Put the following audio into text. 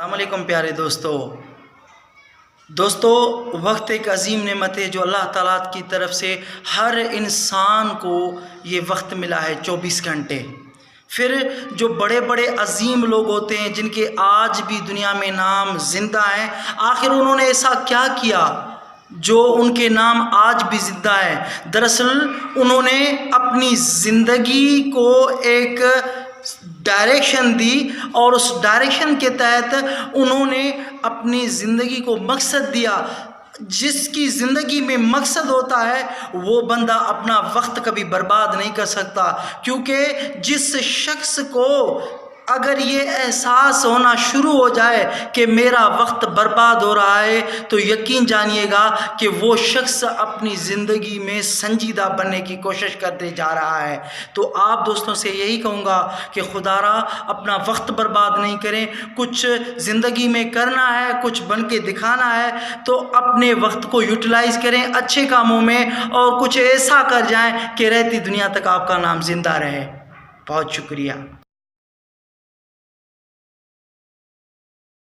अस्सलाम वालेकुम प्यारे दोस्तों, वक्त एक अजीम नेमत है जो अल्लाह ताला की तरफ से हर इंसान को ये वक्त मिला है 24 घंटे। फिर जो बड़े बड़े अजीम लोग होते हैं जिनके आज भी दुनिया में नाम ज़िंदा हैं, आखिर उन्होंने ऐसा क्या किया जो उनके नाम आज भी ज़िंदा है। दरअसल उन्होंने अपनी ज़िंदगी को एक डायरेक्शन दी और उस डायरेक्शन के तहत उन्होंने अपनी ज़िंदगी को मकसद दिया। जिसकी ज़िंदगी में मकसद होता है वो बंदा अपना वक्त कभी बर्बाद नहीं कर सकता, क्योंकि जिस शख्स को अगर ये एहसास होना शुरू हो जाए कि मेरा वक्त बर्बाद हो रहा है, तो यकीन जानिएगा कि वो शख्स अपनी ज़िंदगी में संजीदा बनने की कोशिश करते जा रहा है। तो आप दोस्तों से यही कहूँगा कि खुदारा अपना वक्त बर्बाद नहीं करें। कुछ ज़िंदगी में करना है, कुछ बन के दिखाना है, तो अपने वक्त को यूटिलाइज़ करें अच्छे कामों में और कुछ ऐसा कर जाएं कि रहती दुनिया तक आपका नाम ज़िंदा रहे। बहुत शुक्रिया।